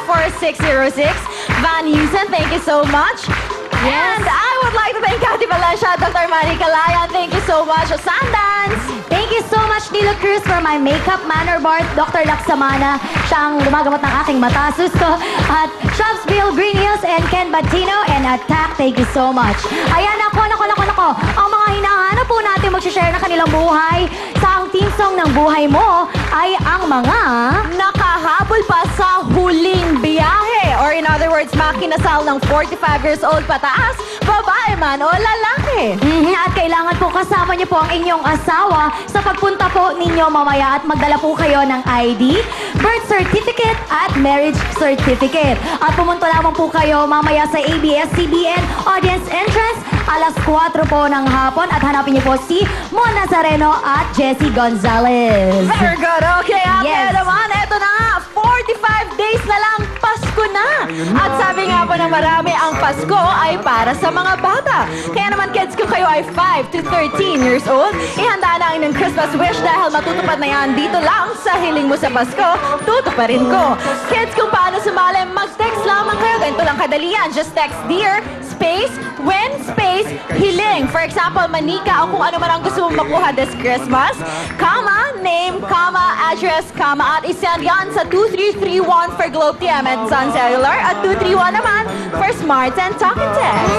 0917-985-4606. Van Houston, thank you so much. And I would like to thank Cathy Valencia, Dr. Manny Calayan, thank you so much. Sundance. Thank you so much, Nilo Cruz, for my makeup manner bar. Dr. Laksamana, siya ang lumagamot ng aking mata, susto. At Shopsville, Green Hills, and Ken Batino, and Attack, thank you so much. Ayan, ako. Ang mga hinahanap po natin mag-share ng kanilang buhay sa ang team song ng buhay mo ay ang mga... Nakahabol pa sa huling biyahe. Or in other words, makinasal ng 45 years old pataas, babae man o lalaki. At kailangan po kasama niyo po ang inyong asawa sa pagpunta po ninyo mamaya at magdala po kayo ng ID, birth certificate at marriage certificate. At pumunta lamang po kayo mamaya sa ABS-CBN audience entrance alas 4 po ng hapon at hanapin niyo po si Mon Nazareno at Jessie Gonzalez. Very good. Okay, Yes. naman, eto na nga. 45 days na lang, Pasko na. At sabi nga po ng marami, ang Pasko ay para sa mga bata. Kaya naman, kids, kung kayo ay 5 to 13 years old, ihanda na ang inyong Christmas wish dahil matutupad na yan dito lang sa hiling mo sa Pasko, tutuparin ko. Kids, kung paano sumali, mag-text lamang kayo. Ganito lang kadali yan. Just text Dear, space, win, space, hiling. For example, manika o kung ano man ang gusto mong makuha this Christmas, comma, name, comma, address, comma, at isend yan sa 2331 for Globe TM at Sun Cellular at 231 naman for Smart and Talk and Text.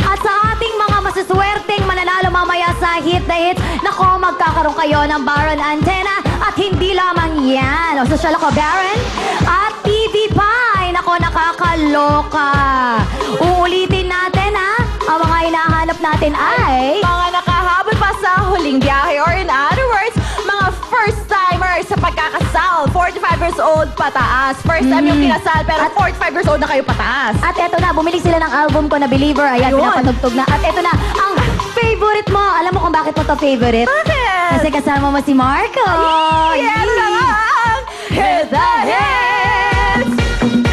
At sa ating mga masuswerteng mananalo mamaya sa Hit the Hit, nako, magkakaroon kayo ng Baron Antenna at hindi lamang yan. O, social ako, Baron. At TV Pie, nako, nakakaloka. Uulitin natin, ha? Ang mga hinahanap natin ay... Mga nakahabol pa sa huling biyahe or in other words, mga first-timers sa pagkakasal. 45 years old pataas. First time yung kinasal pero 45 years old na kayo pataas. At eto na, bumili sila ng album ko na Believer. Ayan, Yun. pinapatugtog na. At eto na, ang favorite mo. Alam mo kung bakit mo to favorite? Bakit? Kasi kasama mo si Marco. Yan na lang! Hit the hits!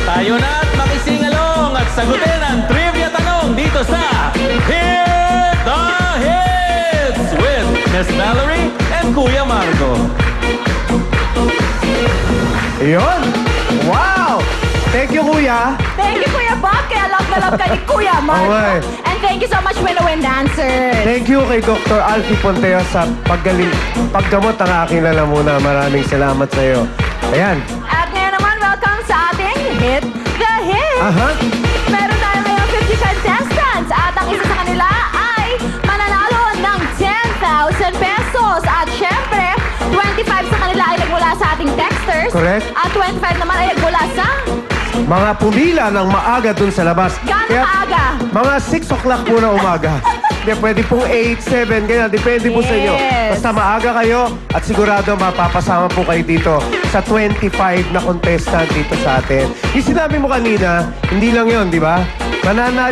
Tayo na at makisingalong at sagutin ang trivia tanong dito sa Hit the Hits with Miss Valerie and Kuya Marco. Ayun! Wow! Thank you, Kuya. Thank you, Kuya Bob. Kaya love na love ka ni Kuya Marco. Okay. And thank you so much, Winnow and Dancer. Thank you kay Dr. Alfie Ponteo sa paggamot ng aking lalamunan. Maraming salamat sa iyo. Ayan. At ngayon naman, welcome sa ating Hit the Hits. Aha. Meron tayo ngayong 50 contestants at ang isa sa kanila ay mananalo ng 10,000 pesos. At syempre, 25 sa kanila ay nagmula sa ating texters. Correct. At 25 naman ay nagmula sa Mga pumila ng maaga dun sa labas. gano'ng maaga. Mga 6 o'clock po na umaga. Hindi, pwede pong 8, 7, ganyan. Depende po sa inyo. Yes. Basta maaga kayo at sigurado mapapasama po kayo dito sa 25 na contestant dito sa atin. Yung sinabi mo kanina, hindi lang yon, di ba?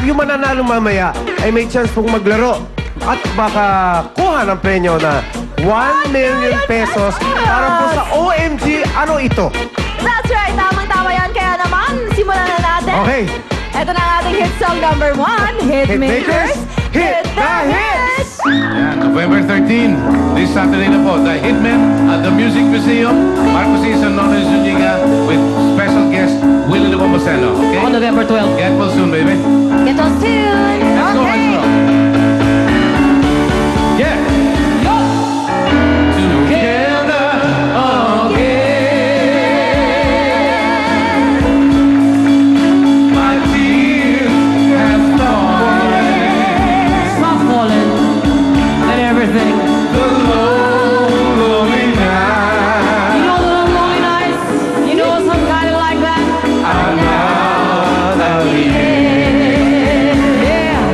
Yung mananalo mamaya ay may chance pong maglaro at baka kuha ng premyo na 1 million pesos para po sa OMG. Ano ito? That's right, tamang-tama yan. Kaya naman, simulan na natin. Okay. Ito na ang ating hit song number 1, Hitmakers, Hit the Hits! Yan, November 13, this Saturday na po, The Hitmen at the Music Museum, Marco Season, Nonoy Zuniga, with special guest, Willie Nepomuceno. Okay? On November 12. Get well soon, baby. Get on soon. Let's go, let's go. Yeah. Together again, my tears have fallen. Stop falling. Let everything. The lonely night. You know the lonely nights? You know somebody like that? Another year. Yeah.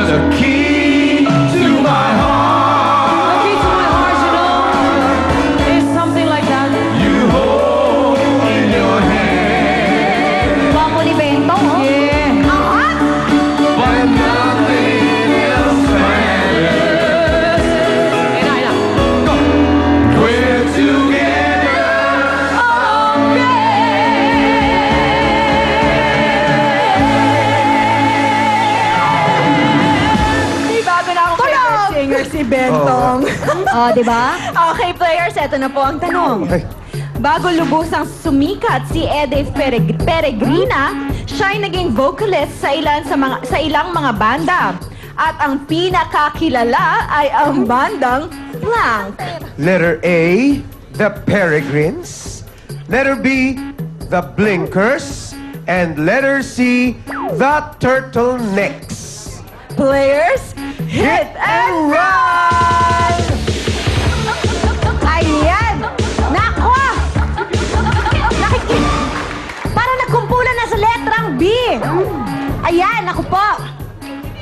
The key to my The heart, key to my heart, you know, is something like that. you hold in your hand, Bako ni Bento, oh. Yeah. but nothing else matters. Go. We're together May bago na akong favorite singer, si Bentong. Oh, di ba? Okay, players, eto na po ang tanong. Okay. Bago lubusang sumikat si Ede Peregrina, siya ay naging vocalist sa ilang mga banda. At ang pinakakilala ay ang bandang Blank. Letter A, the Peregrines. Letter B, the Blinkers. And letter C, the Turtlenecks. Players, hit and run! Ayan! Nako! Para nagkumpulan na sa letrang B. Ayan, ako po.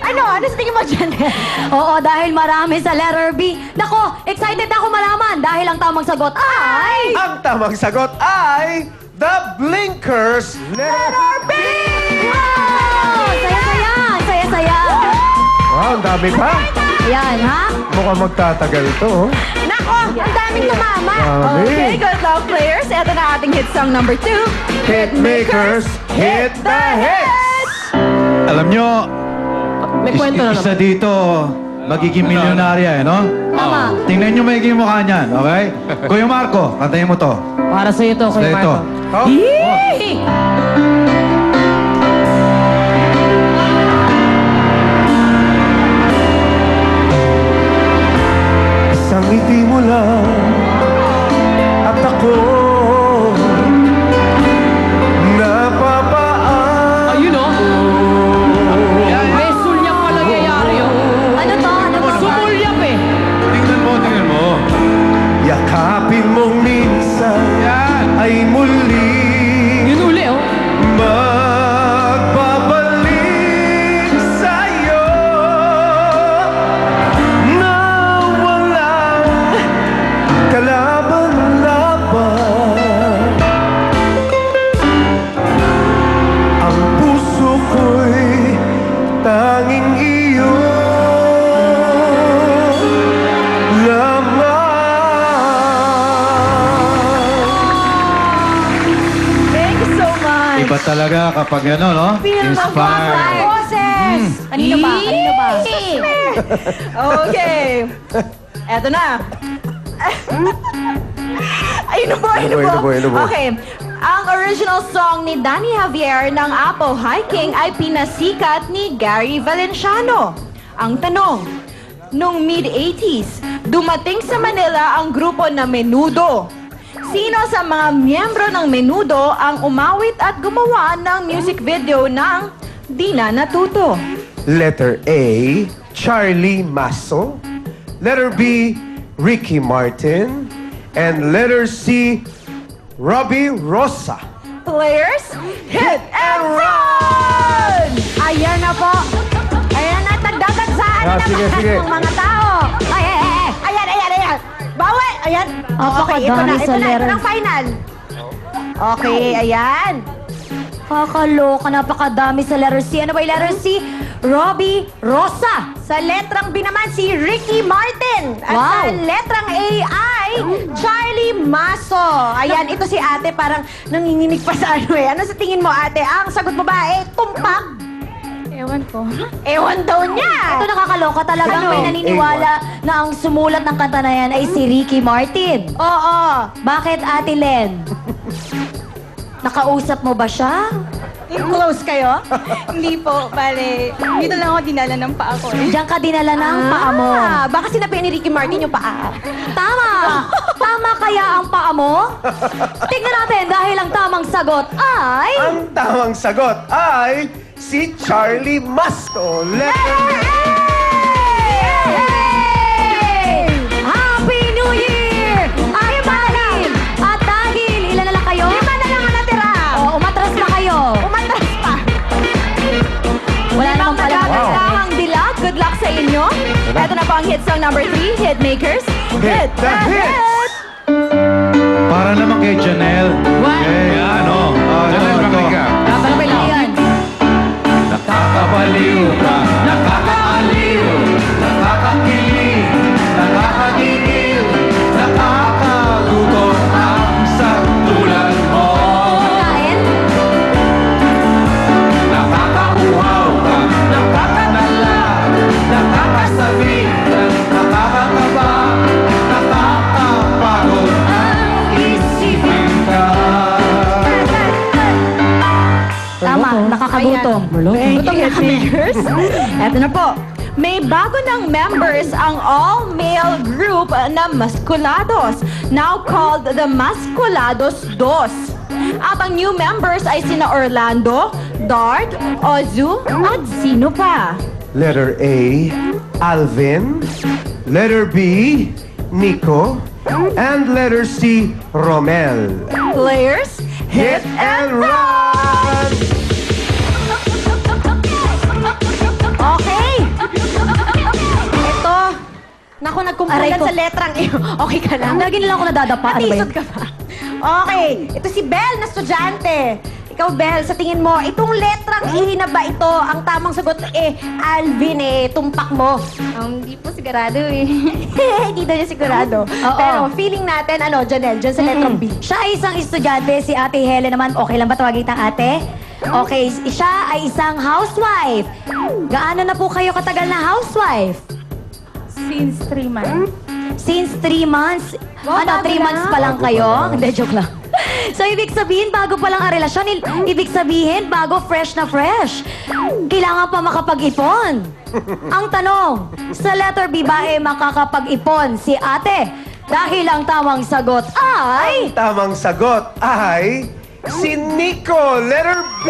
Ano sa tingin mo dyan? Oo, dahil marami sa letter B. Nako, excited ako malaman dahil ang tamang sagot ay... Ang tamang sagot ay the Blinkers. Letter B! Wow! Saya-saya! Saya-saya! Wow, ang dami pa. Ayan, ha? Mukhang magtatagal to. oh. Nako, ang daming tumama. Dami. Okay, good luck players. Ito na ating hit song number 2. Hitmakers, hit the hits! Alam nyo, isa dito, magiging milyonarya, no? Tama. Tingnan nyo maiging mukha niyan, okay? Kuya Marco, kantayin mo to. Para sa iyo to, Kuya Ito. Marco. Oh, isang ngiti mo lang at ako napapaan. Ayun o. May sulyap pa nangyayari o. Ano to? Ano to? Sumulyap eh. Tingnan mo, tingnan mo. Yakapin mong minsan Yan. ay muli Yun uli o. magbabalik sa'yo na walang kalaban-laban. Ang puso ko'y tanging iyo lamang. Thank you so much. Iba talaga kapag ano, no? Inspired. Boses! Kanino ba? Kanino ba? Okay. Eto na. Ayun na po, ayun na po. Okay. Ang original song ni Danny Javier ng Apple Hiking ay pinasikat ni Gary Valenciano. Ang tanong, nung mid-80s, dumating sa Manila ang grupo na Menudo. Sino sa mga miyembro ng Menudo ang umawit at gumawa ng music video ng Di Na Natuto? Letter A, Charlie Masso. Letter B, Ricky Martin. And letter C, Robbie Rosa. Players, hit and run! Ayan na po. Ayan na, nagdadagsaan Ah, na sige, naman sige. ng mga tao. Ayan, ayan, ayan. Bawi! Ayan. Okay, ito na, ito na. Ito na ang final. Okay, ayan. Kakaloka, napakadami sa letter C. Ano ba yung letter C? Robbie Rosa. Sa letrang B naman, si Ricky Martin. At Wow. sa letrang A ay Charlie Maso. Ayan, ito si ate parang nanginginig pa sa ano eh. Ano sa tingin mo ate? Ang sagot mo ba eh, tumpag? Ewan ko. Ewan daw niya. Ito nakakaloka talagang Ano? may naniniwala na ang sumulat ng kanta na yan ay si Ricky Martin. Oo. Bakit Ate Len? Nakausap mo ba siya? Close kayo? Hindi po, bale, dito lang ako dinala ng paa ko eh. Diyan ka dinala ng paa mo. Baka sinabi ni Ricky Martin yung paa. Tama! Tama kaya ang paa mo? Tignan natin dahil ang tamang sagot ay... Ang tamang sagot ay si Charlie Masto. Letter Yay! Happy New Year! At dahil, ilan na lang kayo? 5 na lang ang natira. Umatras pa kayo. Umatras pa. Wala namang pala. Nagagandahang dilag. Good luck sa inyo. Ito na po ang hit song number 3, Hitmakers. Hit the hits! Para naman kay Janelle. What? Okay, ano? Janelle, makinig ka. Tatalabay lang. Ayan. Nakakabaliw ka, nakakaaliw, nakakakilig, nakakagigil, nakakagutom ang sa tulad mo. Kain. Nakakauhaw ka, nakakanala, nakakasabik, nakakakaba, nakakapagod ang isipin gutom. Thank you, Hitmakers. Eto na po. May bago ng members ang all-male group na Masculados, now called the Masculados Dos. At ang new members ay sina Orlando, Dart, Ozu, at sino pa? Letter A, Alvin. Letter B, Nico. And letter C, Romel. Players, Hit and run! Okay. Ito. Naku, Aray nagkumpulan ko. sa letrang E. Okay ka lang? Lagi nila ako nadadapa. Ano ba yun? Natisod ka pa. Okay. Ito si Belle na estudyante. Ikaw, Belle, sa tingin mo, itong letrang E na ba ito? Ang tamang sagot Alvin tumpak mo. Hindi po sigurado Hindi daw niya sigurado. Oo. Pero feeling natin, Janelle, dyan sa letrang B. Siya ay isang estudyante, si Ate Helen naman. Okay lang ba tawagin kitang ate? Okay, siya ay isang housewife. Gaano na po kayo katagal na housewife? Since 3 months. Since 3 months? Wow, Ano, bago 3 months lang. pa lang Bago kayo? pa lang. Hindi, joke lang. So, ibig sabihin, bago pa lang ang relasyon, ibig sabihin, bago fresh na fresh. Kailangan pa makapag-ipon. Ang tanong, sa letter B ba makakapag-ipon si ate? Dahil ang tamang sagot ay... Tamang sagot ay si Nico. Letter B!